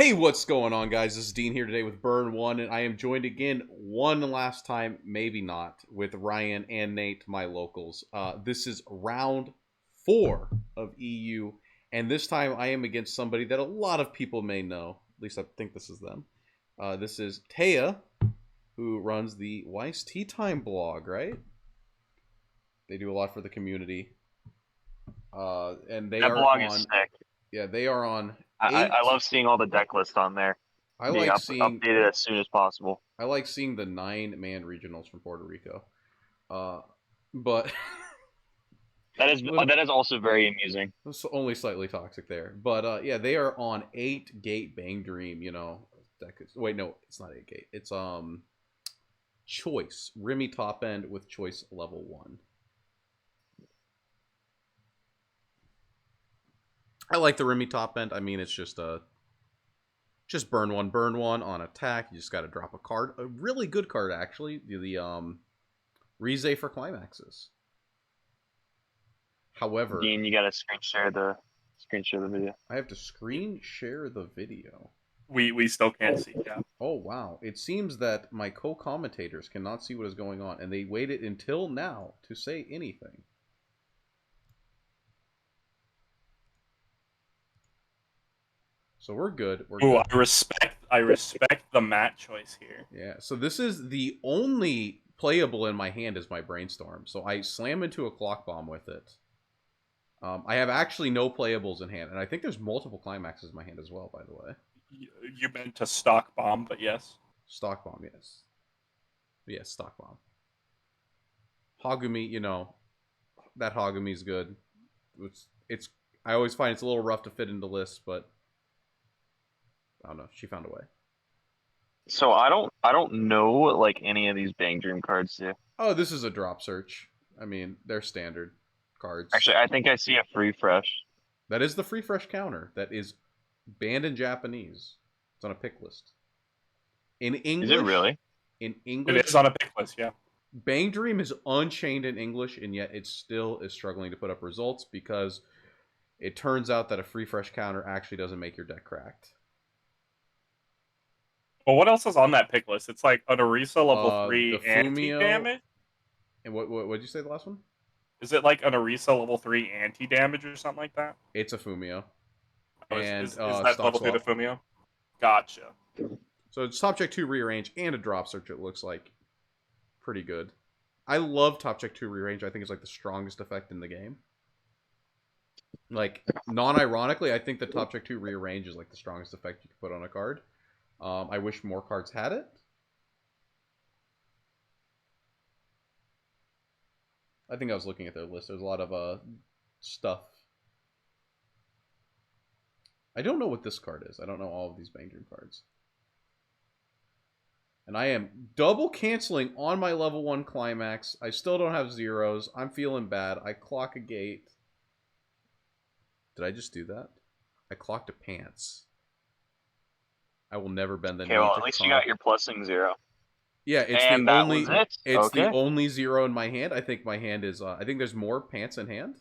Hey, what's going on, guys? This is Dean here today with Burn One, and I am joined again one last time, maybe not, with Ryan and Nate, my locals. This is round 4 of EU, and this time I am against somebody that a lot of people may know. At least I think this is them. This is Taya, who runs the Weiss Tea Time blog, right? They do a lot for the community, and they That are blog is on. sick. Yeah, they are on I 8. love seeing all the deck lists on there I being like seeing updated as soon as possible. I like seeing the 9-man regionals from Puerto Rico. Uh, but That is also very amusing. it's only slightly toxic there. But yeah, they are on 8-gate Bang Dream. That could, wait, no, it's not 8-gate. It's choice Remy top end with choice level 1. I like the Remy top end. I mean, it's just burn one on attack. You just got to drop a card, a really good card actually. The Rize for climaxes. However, Dean, you gotta screen share the video. I have to screen share the video. We still can't see. Yeah. Oh, wow. It seems that my co-commentators cannot see what is going on, and they waited until now to say anything. So we're good. We're Ooh, good. I respect the mat choice here. Yeah, so this is the only playable in my hand is my Brainstorm. So I slam into a Clock Bomb with it. I have actually no playables in hand, and I think there's multiple climaxes in my hand as well, by the way. You meant to stock bomb, but yes. Stock Bomb, yes. Yes, Stock Bomb. Hagumi, that Hagumi's good. It's I always find it's a little rough to fit into lists, but I don't know. She found a way. So I don't know like any of these Bang Dream cards do. Oh, this is a drop search. I mean, they're standard cards. Actually, I think I see a free fresh. That is the free fresh counter. That is banned in Japanese. It's on a pick list. In English, Is it really? In It English, is on a pick list, yeah. Bang Dream is unchained in English, and yet it still is struggling to put up results because it turns out that a free fresh counter actually doesn't make your deck cracked. But what else is on that pick list? It's like an Orisa level The 3 anti Fumio, damage. and what did you say the last one? Is it like an Orisa level 3 anti damage or something like that? It's a Fumio. Oh, And is that stock level 3 the swap. Fumio? Gotcha. So it's top check 2 rearrange and a drop search. It looks like pretty good. I love top check 2 rearrange. I think it's like the strongest effect in the game. Like non-ironically, I think the top check 2 rearrange is like the strongest effect you can put on a card. I wish more cards had it. I think I was looking at their list. There's a lot of stuff. I don't know what this card is. I don't know all of these Bang Dream cards. And I am double canceling on my level 1 climax. I still don't have zeros. I'm feeling bad. I clock a gate. Did I just do that? I clocked a pants. I will never bend the knee. Okay, well at least you got your plussing 0. Yeah, it's And the that only. was it? It's Okay. the only 0 in my hand. I think my hand is. I think there's more pants in hand.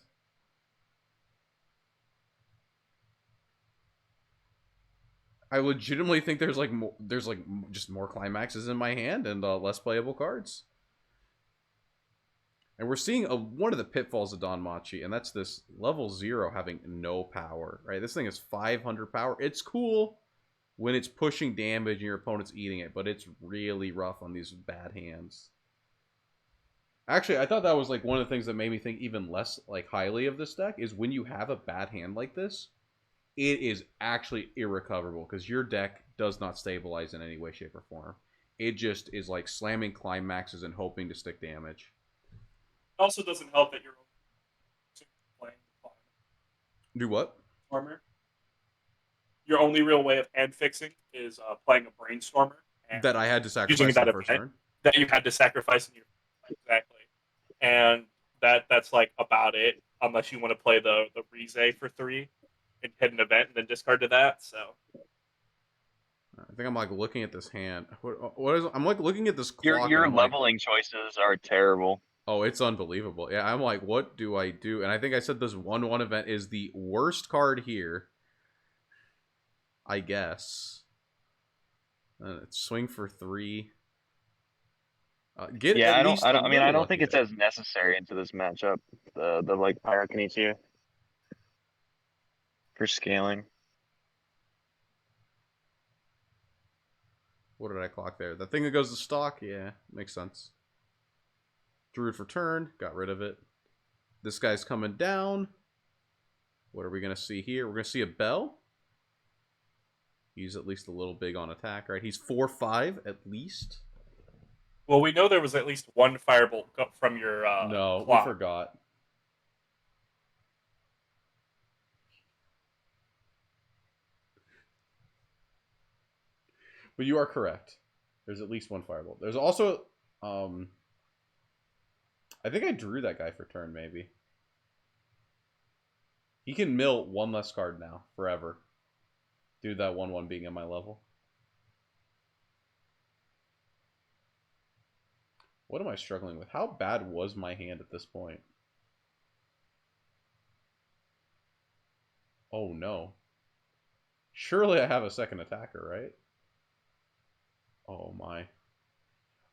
I legitimately think there's like more. There's like just more climaxes in my hand and less playable cards. And we're seeing one of the pitfalls of Don Machi, and that's this level 0 having no power. Right, this thing is 500 power. It's cool when it's pushing damage and your opponent's eating it, but it's really rough on these bad hands. Actually, I thought that was like one of the things that made me think even less like highly of this deck is when you have a bad hand like this, it is actually irrecoverable because your deck does not stabilize in any way, shape, or form. It just is like slamming climaxes and hoping to stick damage. It also doesn't help that you're playing Do what? Brainstormer. Your only real way of hand fixing is playing a Brainstormer. And That I had to sacrifice using in that the first event turn. that you had to sacrifice in your exactly. And that's like about it, unless you want to play the Rize for 3 and hit an event and then discard to that. So I think I'm like looking at this hand. What is? I'm like looking at this clock. Your and I'm like, leveling choices are terrible. oh, it's unbelievable. Yeah, I'm like, what do I do? And I think I said this 1/1 event is the worst card here. I guess. Swing for 3. Get Yeah, at least a I mean, I little don't lucky think it's there. as necessary into this matchup. The like Pyrokinesia for scaling. What did I clock there? The thing that goes to stock? Yeah, makes sense. Druid for turn. Got rid of it. This guy's coming down. What are we going to see here? We're going to see a bell. He's at least a little big on attack, right? He's 4/5 at least. Well, we know there was at least one firebolt from your No, we clock. forgot. But you are correct. There's at least one firebolt. There's also, I think I drew that guy for turn, maybe. He can mill one less card now, forever. Due to that 1/1 being at my level. What am I struggling with? How bad was my hand at this point? Oh no. Surely I have a second attacker, right? Oh my.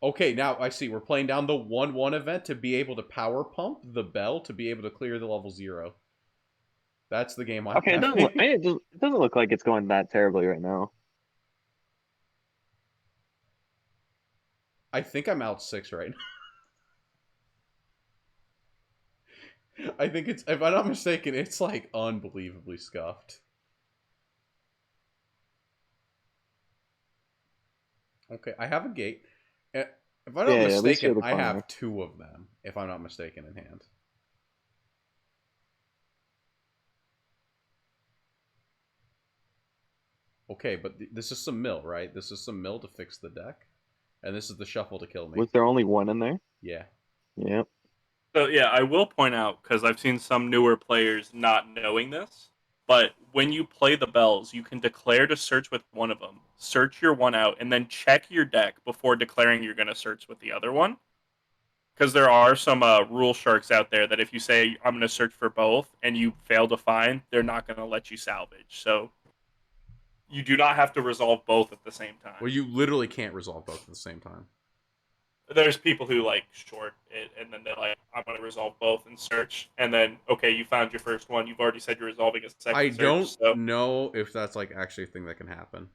Okay, now I see. We're playing down the 1/1 event to be able to power pump the bell to be able to clear the level 0. That's the game I'm Okay, having. it doesn't look like it's going that terribly right now. I think I'm out 6 right now. I think it's, if I'm not mistaken, it's like unbelievably scuffed. Okay, I have a gate. If I'm not At least you mistaken, have the I have climax. 2 of them, if I'm not mistaken, in hand. Okay, but this is some mill, right? This is some mill to fix the deck. And this is the shuffle to kill me. Was there only one in there? Yeah. Yeah. So yeah, I will point out, because I've seen some newer players not knowing this, but when you play the bells, you can declare to search with one of them, search your one out, and then check your deck before declaring you're going to search with the other one. Because there are some rule sharks out there that if you say I'm going to search for both and you fail to find, they're not going to let you salvage. So you do not have to resolve both at the same time. Well, you literally can't resolve both at the same time. There's people who like short it and then they're like, I'm going to resolve both and search. And then, okay, you found your first one. You've already said you're resolving a second I search. don't So know if that's like actually a thing that can happen.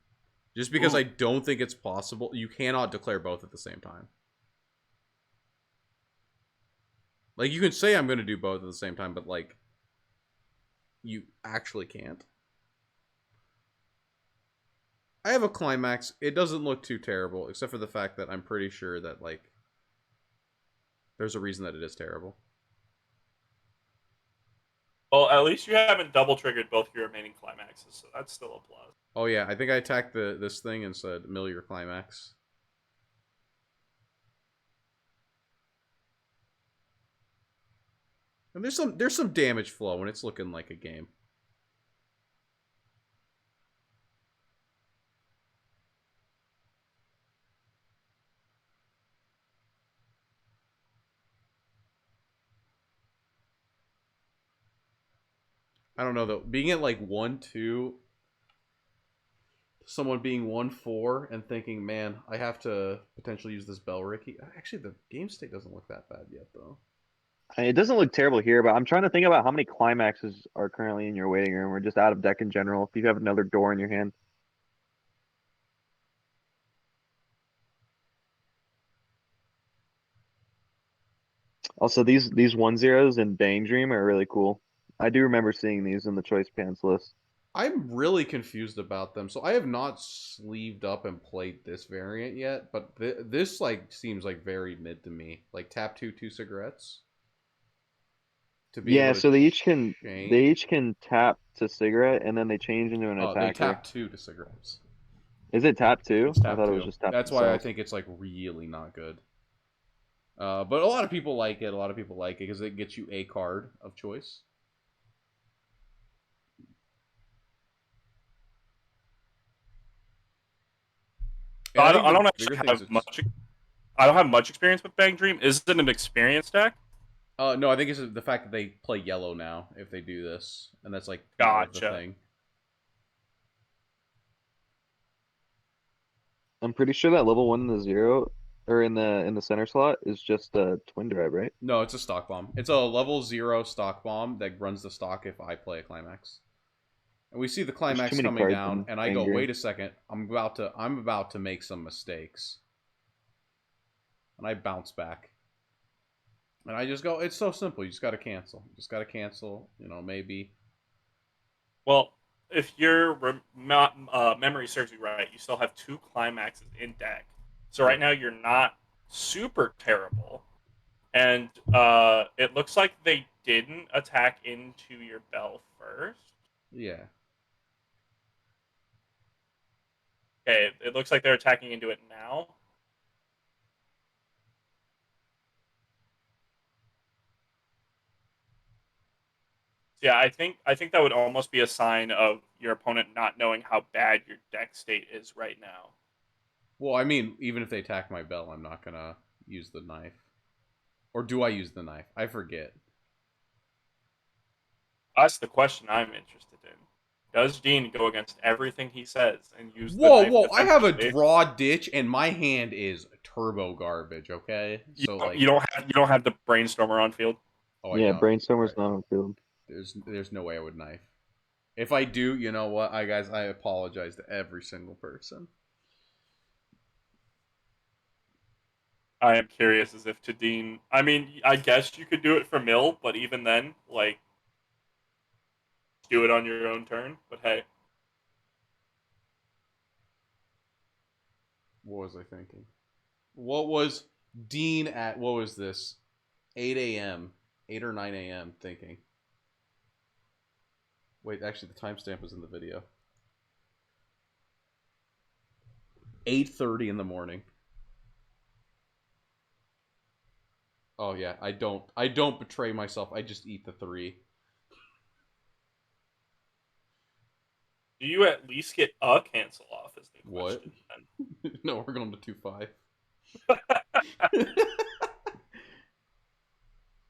Just because I don't think it's possible. You cannot declare both at the same time. Like, you can say I'm going to do both at the same time, but like, you actually can't. I have a climax. It doesn't look too terrible, except for the fact that I'm pretty sure that, like, there's a reason that it is terrible. well, at least you haven't double triggered both your remaining climaxes, so that's still a plus. Oh yeah, I think I attacked this thing and said mill your climax. And there's some damage flow when it's looking like a game. I don't know though. Being at like 1-2, someone being 1-4 and thinking, man, I have to potentially use this Bell Ricky. Actually, the game state doesn't look that bad yet though. It doesn't look terrible here, but I'm trying to think about how many climaxes are currently in your waiting room or just out of deck in general. If you have another door in your hand. Also, these 1/0s in Bang Dream are really cool. I do remember seeing these in the choice pants list. I'm really confused about them. So I have not sleeved up and played this variant yet, but this like seems like very mid to me. Like tap 2 cigarettes. To be Yeah, able to so change. they each can tap to cigarette and then they change into an Oh, they attacker. tap 2 to cigarettes. Is it tap 2? It's I tap thought it 2. was just tap That's why I themselves. think it's like really not good. But a lot of people like it. A lot of people like it because it gets you a card of choice. And I think don't the actually bigger have things much. I don't have much experience with Bang Dream. Is it an experience deck? no, I think it's the fact that they play yellow now if they do this, and that's like more of the Gotcha. thing. I'm pretty sure that level 1 in the 0 or in the center slot is just a twin drive, right? No, it's a stock bomb. It's a level 0 stock bomb that runs the stock if I play a climax. And we see the There's too climax many coming cards down, in and I go, Angry. wait a second, I'm about to make some mistakes. And I bounce back. And I just go, it's so simple. You just got to cancel. You just got to cancel. Maybe. Well, if your memory serves you right, you still have 2 climaxes in deck. So right Yep. now you're not super terrible, and it looks like they didn't attack into your bell first. Yeah. Okay, it looks like they're attacking into it now. Yeah, I think that would almost be a sign of your opponent not knowing how bad your deck state is right now. Well, I mean, even if they attack my bell, I'm not going to use the knife. Or do I use the knife? I forget. That's the question I'm interested in. Does Dean go against everything he says and use the Whoa, knife whoa. I have a defensively? draw ditch, and my hand is turbo garbage, okay? You So, don't, like, you don't have the brainstormer on field. oh, I Yeah, don't. You're Brainstormer's right. not on field. There's no way I would knife. If I do, you know what, I apologize to every single person. I am curious as if to Dean. I mean, I guess you could do it for Mill, but even then, like, do it on your own turn. But hey, What was I thinking? What was Dean at? What was this? 8 a.m., 8 or 9 a.m. thinking. Wait, actually, the timestamp is in the video. 8:30 in the morning. Oh yeah, I don't betray myself. I just eat the 3. do you at least get a cancel off? Is the What? question. No, we're going to 2-5.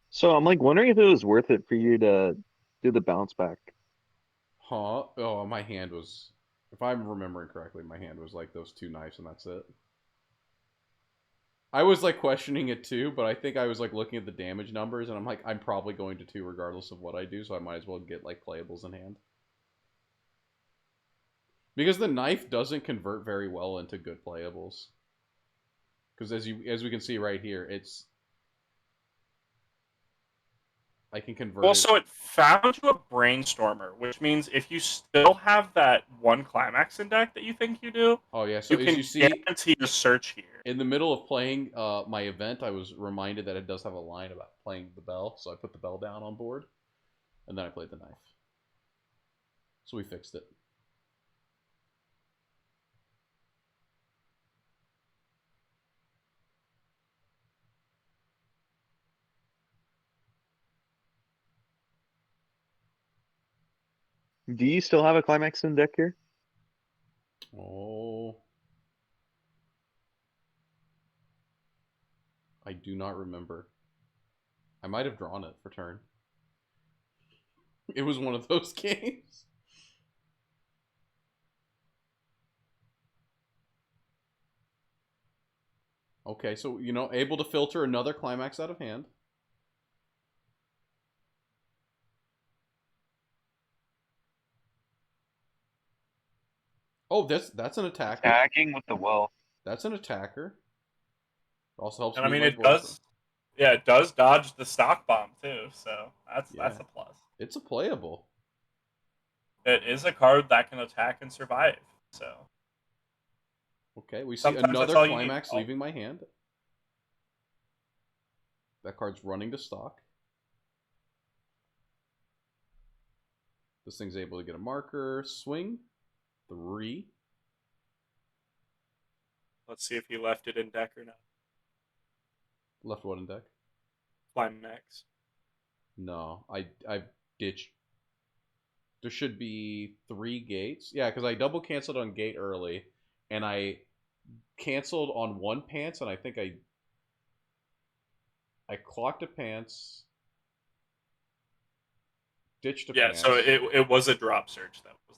So I'm like wondering if it was worth it for you to do the bounce back. Huh? Oh, my hand was. If I'm remembering correctly, my hand was like those 2 knives, and that's it. I was like questioning it too, but I think I was like looking at the damage numbers, and I'm like, I'm probably going to 2 regardless of what I do, so I might as well get like playables in hand. Because the knife doesn't convert very well into good playables. Because as we can see right here, it's I can convert Well, it. so it found you a brainstormer, which means if you still have that one climax in deck that you think you do, Oh yeah, so you as you can see guarantee a search here. in the middle of playing my event, I was reminded that it does have a line about playing the bell, so I put the bell down on board, and then I played the knife. So we fixed it. Do you still have a climax in deck here? Oh, I do not remember. I might have drawn it for turn. It was one of those games. Okay, so able to filter another climax out of hand. Oh, that's an attacker. Attacking with the well. That's an attacker. Also helps And I mute mean, my it voice. does. Yeah, it does dodge the stock bomb too, so that's Yeah, a plus. it's a playable. It is a card that can attack and survive. So Okay, we see sometimes that's another all you need. climax leaving my hand. That card's running to stock. This thing's able to get a marker. Swing. 3. Let's see if he left it in deck or not. Left what in deck? Climax. No, I've ditched. There should be 3 gates. Yeah, because I double canceled on gate early, and I canceled on 1 pants, and I think I clocked a pants, ditched a Yeah, so pants. it was a drop search that was.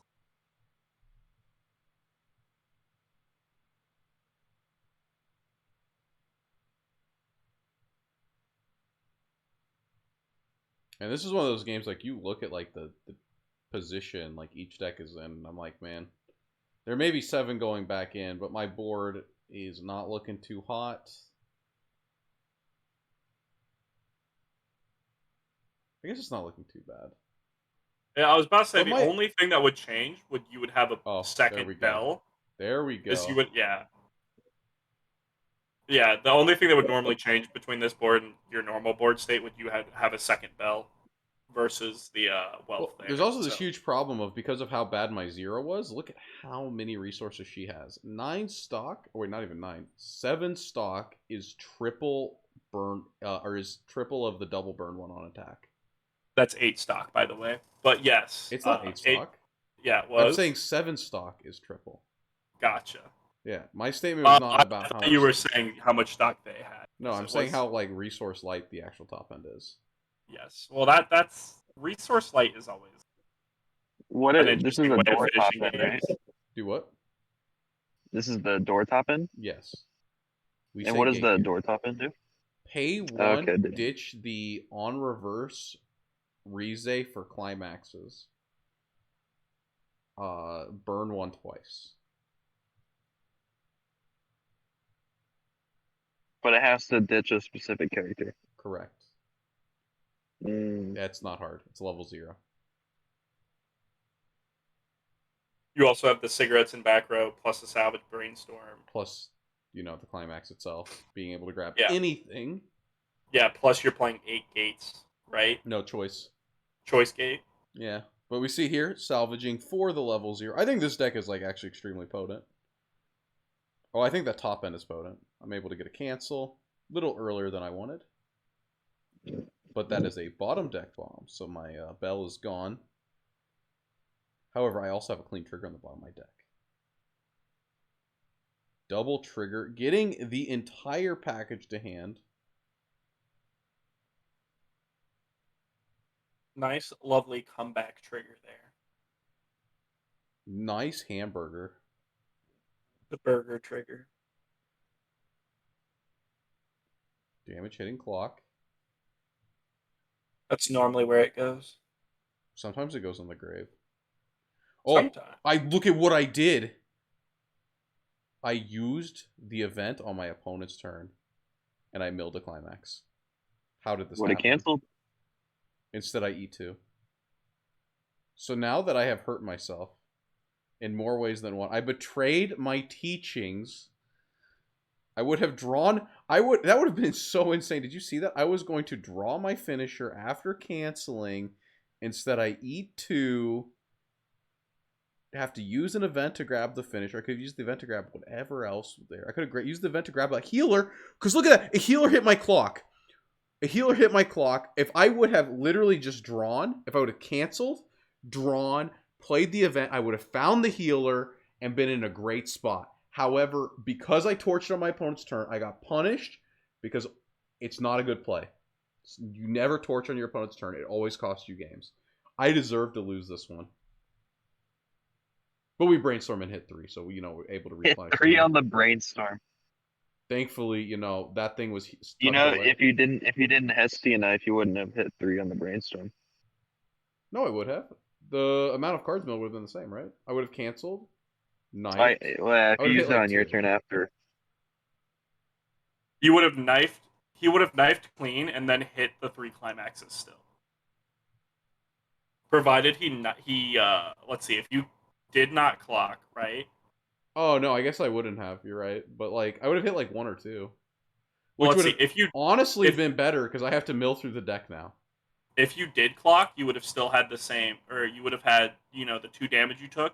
And this is one of those games, like, you look at, like, the position, like, each deck is in, and I'm like, man, there may be 7 going back in, but my board is not looking too hot. I guess it's not looking too bad. Yeah, I was about to say But the only thing that would change would you would have a Oh, there we second go. bell. There we Because go. you would, yeah. Yeah, the only thing that would normally change between this board and your normal board state would you have a second bell versus the wealth there. There's also this So, huge problem of, because of how bad my 0 was, look at how many resources she has. 9 stock, or wait, not even 9. 7 stock is triple burn, or is triple of the double burn one on attack. that's 8 stock, by the way. But yes. It's not 8 stock. Yeah, it was. I'm saying 7 stock is triple. Gotcha. Yeah, my statement was not about how much. You were saying how much stock they had. No, I'm saying how, like, resource light the actual top end is. Yes. Well, that's resource light is always. What an is this? Is interesting the way of door top finishing end, right? games. Do what? This is the door top end. Yes. We And say what does the gatekeeper. door top end do? Pay 1, Okay, ditch the on reverse Rize for climaxes. Burn 1 twice. But it has to ditch a specific character. Correct. Mm. Yeah, it's not hard. It's level 0. You also have the cigarettes in back row plus the salvage brainstorm. Plus, you know, the climax itself. Being able to grab Yeah. anything. Yeah, plus you're playing 8 gates, right? No choice. Choice gate. Yeah. But we see here, salvaging for the level 0. I think this deck is, like, actually extremely potent. Oh, I think that top end is potent. I'm able to get a cancel a little earlier than I wanted. But that is a bottom deck bomb, so my bell is gone. However, I also have a clean trigger on the bottom of my deck. Double trigger, getting the entire package to hand. Nice, lovely comeback trigger there. Nice hamburger. The burger trigger. Damage hitting clock. That's normally where it goes. Sometimes it goes on the grave. Oh, Sometimes. I look at what I did. I used the event on my opponent's turn, and I milled a climax. How did this Would happen? it canceled? Instead, I E2. So now that I have hurt myself in more ways than one, I betrayed my teachings. I would have drawn. That would have been so insane. Did you see that? I was going to draw my finisher after canceling. Instead, I E2. Have to use an event to grab the finisher. I could have used the event to grab whatever else was there. I could have used the event to grab a healer. Because look at that. A healer hit my clock. A healer hit my clock. If I would have literally just drawn, if I would have canceled, drawn, played the event, I would have found the healer and been in a great spot. However, because I torched on my opponent's turn, I got punished because it's not a good play. You never torch on your opponent's turn. It always costs you games. I deserve to lose this one. But we brainstorm and hit 3, so you know we're able to Hit replenish. 3 on the brainstorm. Thankfully, you know that thing was. You know, away. if you didn't Hestia knife, you wouldn't have hit 3 on the brainstorm. No, I would have. The amount of cards milled would have been the same, right? I would have canceled. Knife. If you used it on your turn after. He would have knifed. He would have knifed clean and then hit the 3 climaxes still. Provided he let's see, if you did not clock, right? Oh no, I guess I wouldn't have. You're right, but like I would have hit like 1 or 2. Well, Which let's would see. If you honestly been better because I have to mill through the deck now. If you did clock, you would have still had the same, or you would have had, you know, the 2 damage you took,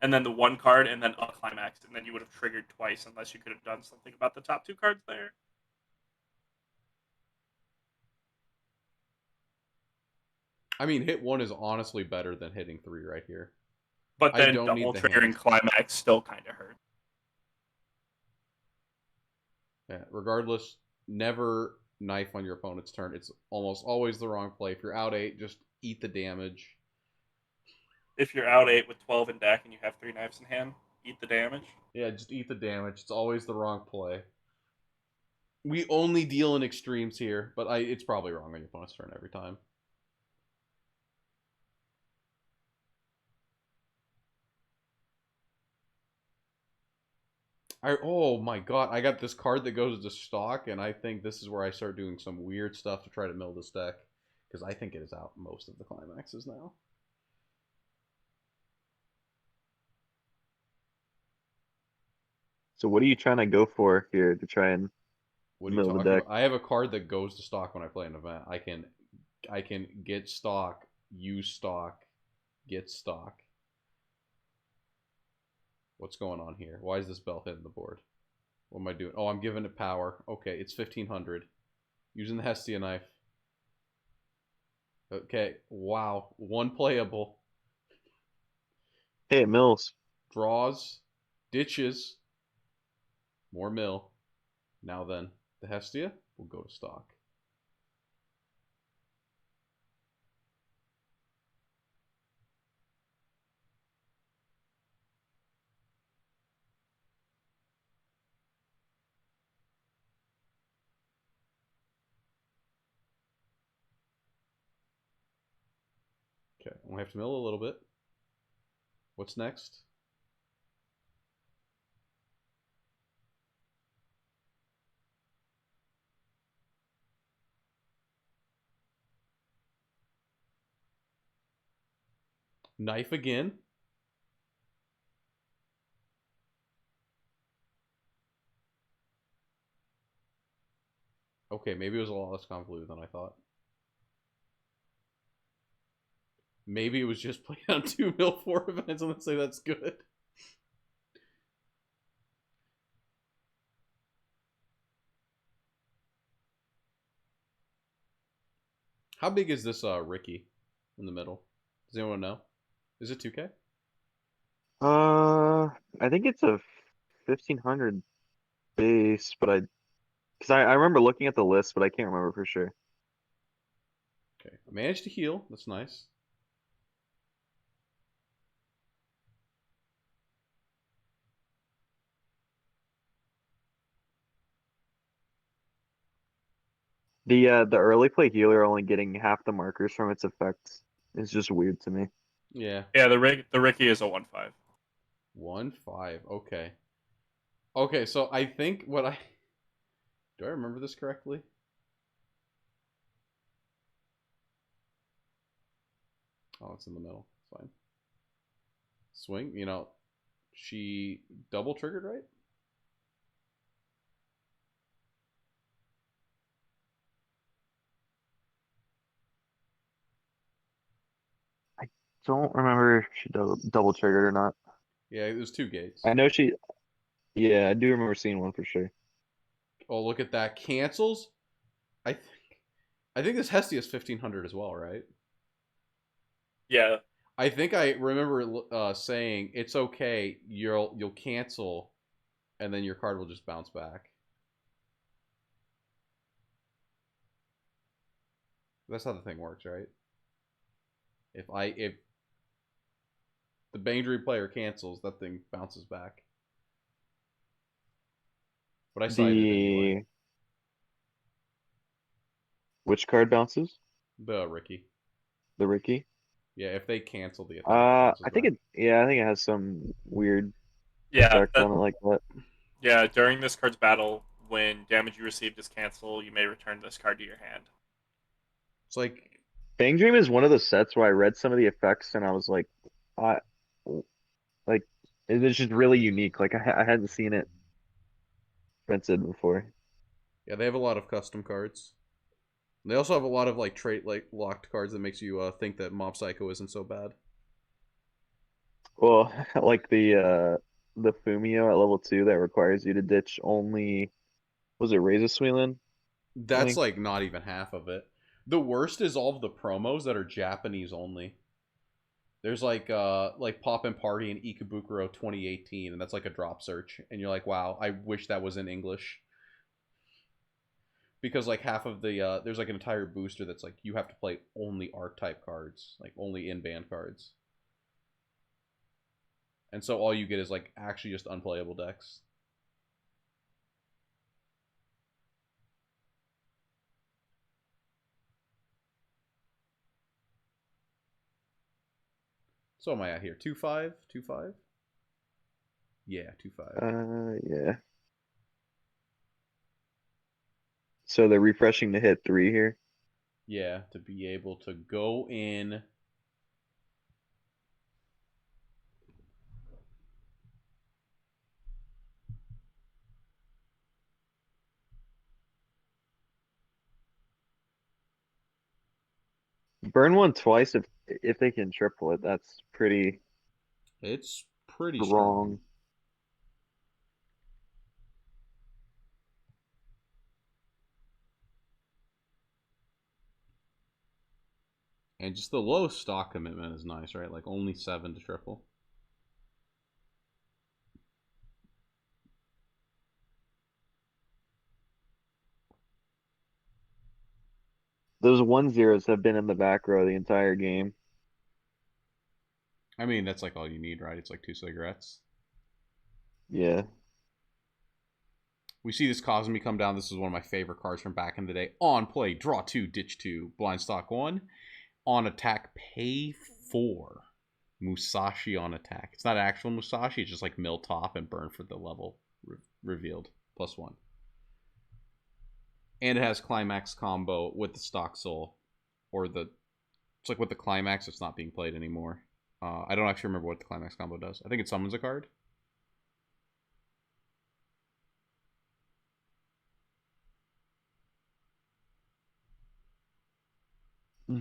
and then the 1 card, and then a climax, and then you would have triggered twice unless you could have done something about the top 2 cards there. I mean, hit 1 is honestly better than hitting 3 right here. But I then don't double need the triggering hand. climax still kind of hurt. Yeah, regardless, never knife on your opponent's turn. It's almost always the wrong play. If you're out 8, just eat the damage. If you're out 8 with 12 in deck and you have 3 knives in hand, eat the damage. Yeah, just eat the damage. It's always the wrong play. We only deal in extremes here, but it's probably wrong on your opponent's turn every time. Oh my god, I got this card that goes to stock, and I think this is where I start doing some weird stuff to try to mill this deck. Because I think it is out most of the climaxes now. So what are you trying to go for here to try and What are you mill the talking deck? about? I have a card that goes to stock when I play an event. I can get stock, use stock, get stock. What's going on here? Why is this bell hitting the board? What am I doing? Oh, I'm giving it power. Okay, it's 1500. Using the Hestia knife. Okay, wow. One playable. Hey, it mills. Draws. Ditches. More mill. Now then, the Hestia will go to stock. Okay, we have to mill a little bit. What's next? Knife again. Okay, maybe it was a lot less convoluted than I thought. Maybe it was just playing on 2 mil 4 events, and let's say that's good. How big is this Ricky in the middle? Does anyone know? Is it 2K? I think it's a 1500 base, but because I remember looking at the list, but I can't remember for sure. Okay, I managed to heal. That's nice. The early play healer only getting half the markers from its effects is just weird to me. Yeah. Yeah, the Ricky is a 1/5. 1-5. Okay. Okay, so I think what I do I remember this correctly? Oh, it's in the middle. It's fine. Swing, she double triggered, right? I don't remember if she double triggered or not. Yeah, it was 2 gates. I know she. Yeah, I do remember seeing one for sure. Oh, look at that. Cancels? I think I think this Hestia is 1500 as well, right? Yeah, I think I remember saying it's okay. You'll cancel, and then your card will just bounce back. That's how the thing works, right? If the Bangry player cancels, that thing bounces back. But I sided anyway. The which card bounces? The Ricky. The Ricky. Yeah, if they cancel the attack, it bounces I think back. it. Yeah, I think it has some weird yeah, effect on it like that. yeah. During this card's battle, when damage you received is cancel, you may return this card to your hand. It's like, Bang Dream is one of the sets where I read some of the effects and I was like, I like it's just really unique. Like I hadn't seen it printed before. yeah, they have a lot of custom cards. And they also have a lot of like trait like locked cards that makes you think that Mob Psycho isn't so bad. Well, like the Fumio at level 2 that requires you to ditch only was it Razor Suilin, I That's think. like not even half of it. The worst is all of the promos that are Japanese only. There's like Pop and Party and Ikebukuro 2018, and that's like a drop search, and you're like, wow, I wish that was in English. Because like half of the there's like an entire booster that's like you have to play only archetype cards, like only in band cards, and so all you get is like actually just unplayable decks. So am I at here? 2-5, 2-5. Yeah, 2/5. Yeah. So they're refreshing to hit 3 here. Yeah, to be able to go in. Burn one twice if they can triple it. That's pretty It's pretty strong. strong. And just the low stock commitment is nice, right? Like only 7 to triple. Those 1-0s have been in the back row the entire game. I mean, that's like all you need, right? It's like 2 cigarettes. Yeah. We see this causing me come down. This is one of my favorite cards from back in the day. On play, draw 2, ditch 2, blind stock 1. On attack, pay 4. Musashi on attack. It's not actual Musashi, it's just like mill top and burn for the level revealed. +1. And it has climax combo with the stock soul. Or the. It's like with the climax, it's not being played anymore. I don't actually remember what the climax combo does. I think it summons a card.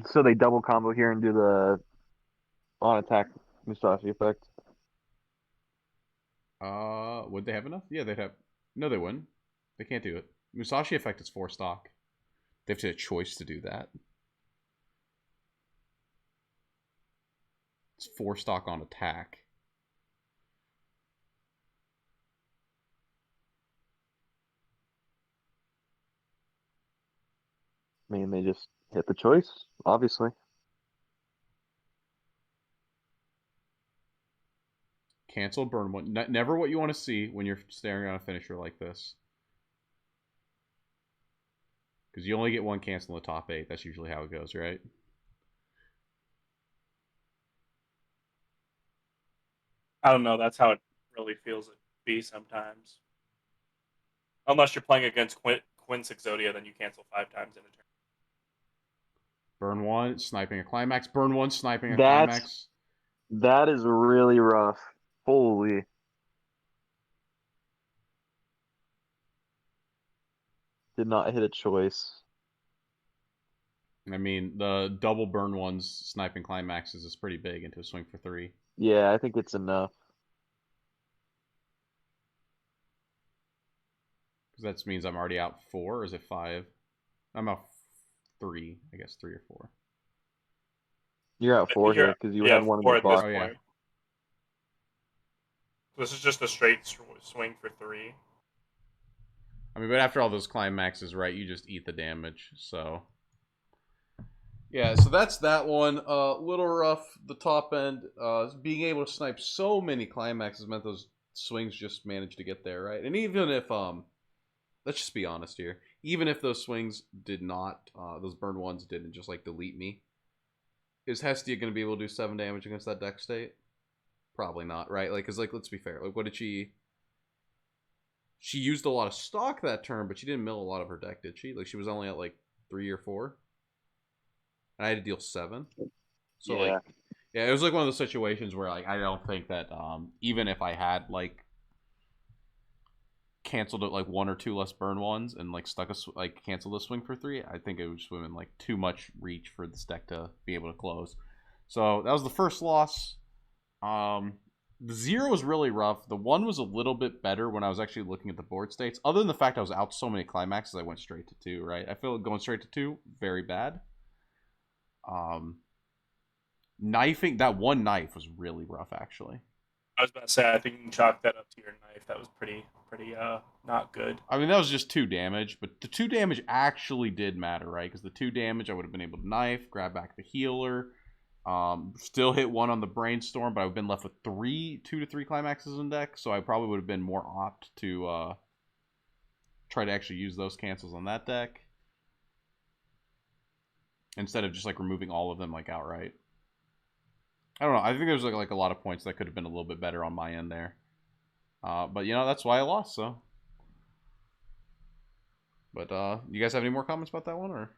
So they double combo here and do the on attack Musashi effect. Would they have enough? Yeah, they'd have. No, they wouldn't. They can't do it. Musashi effect is 4 stock. They have to have a choice to do that. It's 4 stock on attack. I mean, they just hit the choice, obviously. Cancel, burn 1. Never what you want to see when you're staring on a finisher like this. Because you only get 1 cancel in the top 8. That's usually how it goes, right? I don't know. That's how it really feels to be sometimes. Unless you're playing against Quince Exodia, then you cancel 5 times in a turn. Burn 1, sniping a climax. Burn 1, sniping a That climax. is really rough. Holy. Did not hit a choice. I mean, the double burn 1's sniping climaxes is pretty big into a swing for 3. Yeah, I think it's enough. Because that means I'm already out 4, or is it 5? I'm out 3. I guess 3 or 4. You're out 4 here because you had one in 4 the at this box. Oh, yeah. point. This is just a straight swing for 3. I mean, but after all those climaxes, right, you just eat the damage, so. Yeah, so that's that one. Little rough, the top end. Being able to snipe so many climaxes meant those swings just managed to get there, right? And even if, let's just be honest here. Even if those swings did not, those burn 1's didn't just, like, delete me, is Hestia going to be able to do 7 damage against that deck state? Probably not, right? Like, because, like, let's be fair. Like, what did she... She used a lot of stock that turn, but she didn't mill a lot of her deck, did she? Like, she was only at, like, 3 or 4. And I had to deal 7. So, Yeah. like, yeah, it was, like, one of those situations where, like, I don't think that, even if I had, like, canceled it, like, 1 or 2 less burn 1's and, like, canceled a swing for 3, I think it would just would have been, like, too much reach for this deck to be able to close. So, that was the first loss. The 0 was really rough. The 1 was a little bit better when I was actually looking at the board states. Other than the fact I was out so many climaxes, I went straight to 2, right? I feel like going straight to 2, very bad. Knifing, that 1 knife was really rough, actually. I was about to say, I think you can chalk that up to your knife. That was pretty not good. I mean, that was just 2 damage, but the 2 damage actually did matter, right? Because the 2 damage, I would have been able to knife, grab back the healer, still hit 1 on the brainstorm, but I've been left with 2 to 3 climaxes in deck, so I probably would have been more apt to try to actually use those cancels on that deck instead of just like removing all of them like outright. I don't know. I think there's like a lot of points that could have been a little bit better on my end there. But that's why I lost. So, but you guys have any more comments about that one, or?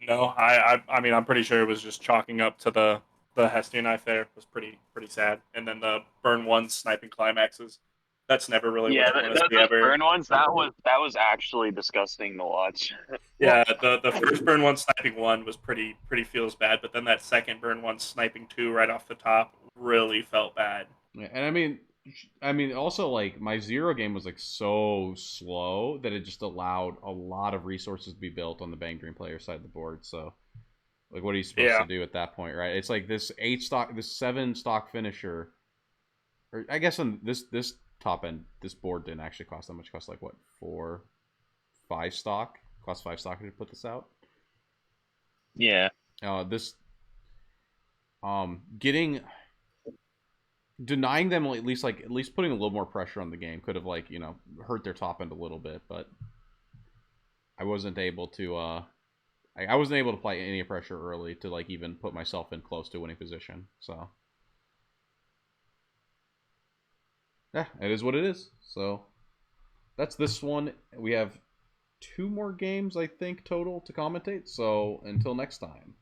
No, I mean, I'm pretty sure it was just chalking up to the Hestia knife there. It was pretty sad. And then the burn one sniping climaxes. That's never really what Yeah, you want to see those ever. burn ones, that was actually disgusting to watch. Well, Yeah, the first burn one sniping one was pretty feels bad, but then that second burn one sniping two right off the top really felt bad. yeah, and I mean, also like my zero game was like so slow that it just allowed a lot of resources to be built on the Bang Dream player side of the board. So, like, what are you supposed to Yeah, do at that point, right? It's like this this 7 stock finisher, or I guess on this top end, this board didn't actually cost that much. It cost like what 5 stock? Cost 5 stock to put this out. Yeah. This getting denying them at least putting a little more pressure on the game could have hurt their top end a little bit, but I wasn't able to I wasn't able to apply any pressure early to like even put myself in close to winning position. So yeah, it is what it is. So that's this one. We have 2 more games I think total to commentate. So until next time.